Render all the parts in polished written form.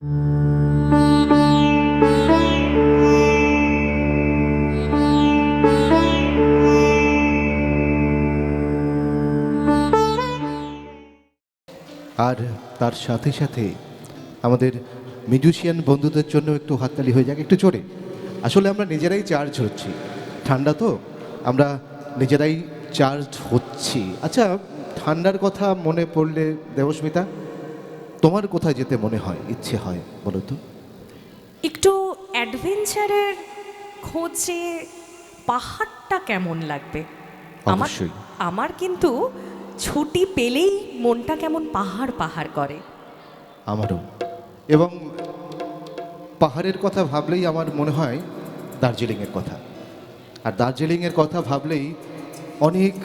আর তার সাথে সাথে আমাদের মিউজিশিয়ান বন্ধুদের জন্য একটু হাততালি হয়ে যাক একটু জোরে। আসলে আমরা নিজেরাই চার্জ হচ্ছি, ঠান্ডা তো আমরা নিজেরাই চার্জ হচ্ছি। আচ্ছা, ঠান্ডার কথা মনে পড়লে দেবস্মিতা, তোমার কোথায় যেতে মনে হয়, ইচ্ছে হয় বলো তো? একটু অ্যাডভেঞ্চারের খোঁজে পাহাড়টা কেমন লাগবে? অবশ্যই। আমার কিন্তু ছুটি পেলেই মনটা কেমন পাহাড় পাহাড় করে। আমারও। এবং পাহাড়ের কথা ভাবলেই আমার মনে হয় দার্জিলিংয়ের কথা। আর দার্জিলিংয়ের কথা ভাবলেই অনেক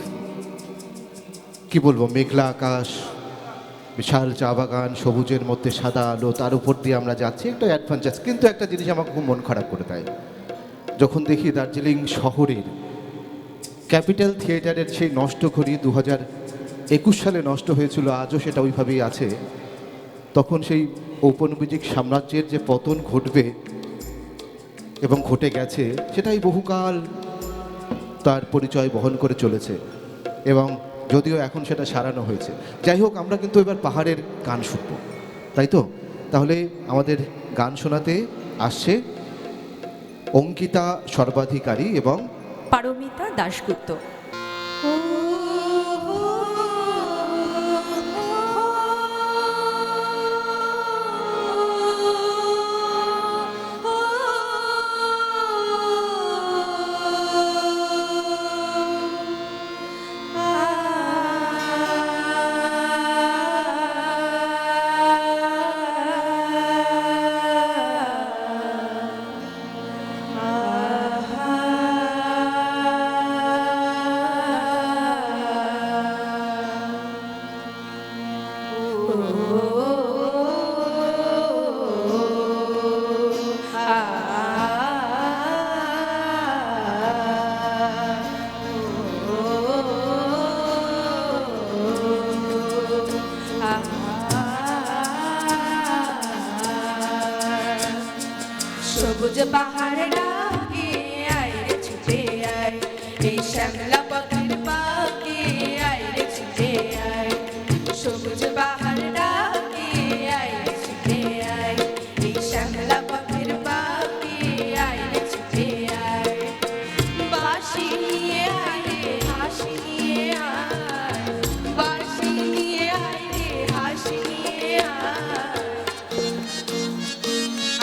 কি বলবো, মেঘলা আকাশ, বিশাল চা বাগান, সবুজের মধ্যে সাদা আলো, তার উপর দিয়ে আমরা যাচ্ছি, একটা অ্যাডভেঞ্চার। কিন্তু একটা জিনিস আমাকে খুব মন খারাপ করে দেয়, যখন দেখি দার্জিলিং শহরের ক্যাপিটাল থিয়েটারের সেই নষ্ট ঘড়ি 2021 সালে নষ্ট হয়েছিল, আজও সেটা ওইভাবেই আছে। তখন সেই ঔপনিবেশিক সাম্রাজ্যের যে পতন ঘটবে এবং ঘটে গেছে, সেটাই বহুকাল তার পরিচয় বহন করে চলেছে, এবং যদিও এখন সেটা সারানো হয়েছে। যাই হোক, আমরা কিন্তু এবার পাহাড়ের গান শুনব, তাই তো? তাহলে আমাদের গান শোনাতে আসছে অঙ্কিতা সর্বাধিকারী এবং পারমিতা দাশগুপ্ত। সবুজ পাহাড় ডাকে আয় রে ছুটে আয়, এই শ্যামলা পথের বাঁকে আয় রে ছুটে আয়। সবুজ পাহাড় ডাকে আয় রে ছুটে আয়, এই শ্যামলা পথের বাঁকে আয় রে ছুটে আয়। বাঁশি নিয়ে আয় রে হাসি নিয়ে আয়, বাঁশি নিয়ে আয় রে হাসি নিয়ে আয়।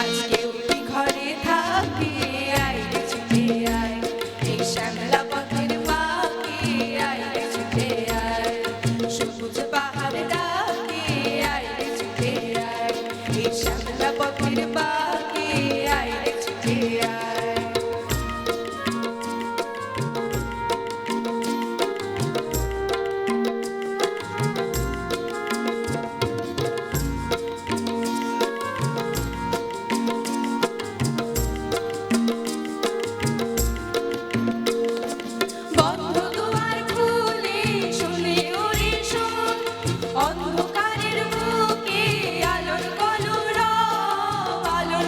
আজকে উঠি ঘরে থাকি আয় রে ছুটে আয়, এই শ্যামলা পথের বাঁকে আয় রে ছুটে আয়। সবুজ পাহাড় ডাকে আয় রে ছুটে আয়, এই শ্যামলা পথের বাঁকে আয় রে ছুটে আয়। বন্ধ দুয়ার খুলে শুনে ওরে শোন, অন্ধকারের বুকে আলোর কলরব, আলোর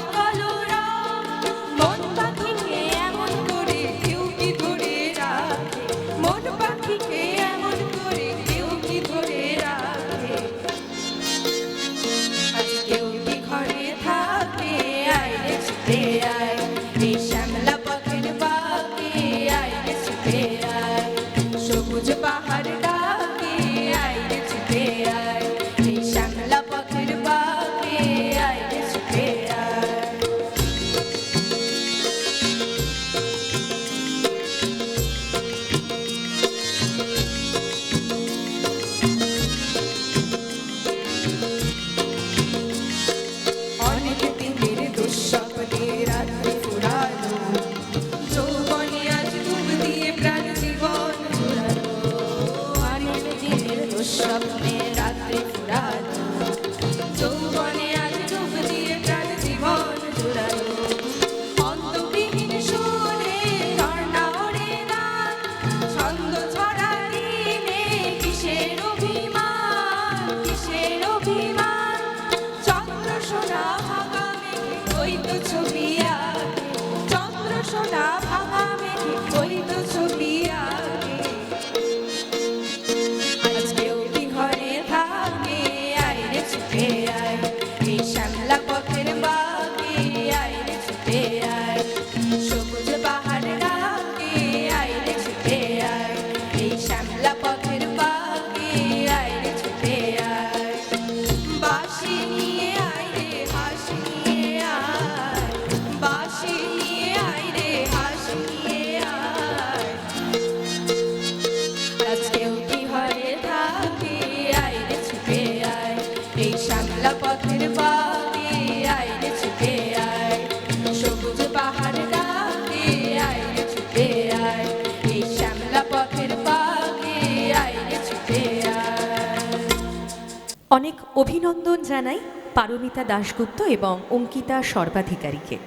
ওই তো ছবি আঁকে চন্দ্র সোনা ভাঙা মেঘে ওই তো ছবি আঁকে আজকেও কি ঘরে থাকে আইরে ছুটে আয় এই শ্যামলা পথের বাঁকে আইরে ছুটে আয় সবুজ পাহাড় ডাকে আইরে ছুটে আয় এই শ্যামলা পথের বাঁকে আইরে ছুটে আয় বাঁশি নিয়ে আয় রে হাসি নিয়ে আয় বাঁশি নিয়ে আয় রে হাসি নিয়ে আয় আজকেও কি ঘরে থাকে আইরে ছুটে আয় এই শ্যামলা পথের বাঁকে আইরে ছুটে আয় সবুজ পাহাড় ডাকে আইরে ছুটে আয় এই শ্যামলা পথের বাঁকে আইরে ছুটে আয় অনেক অভিনন্দন জানাই পারমিতা দাশগুপ্ত এবং অঙ্কিতা সর্বাধিকারীকে।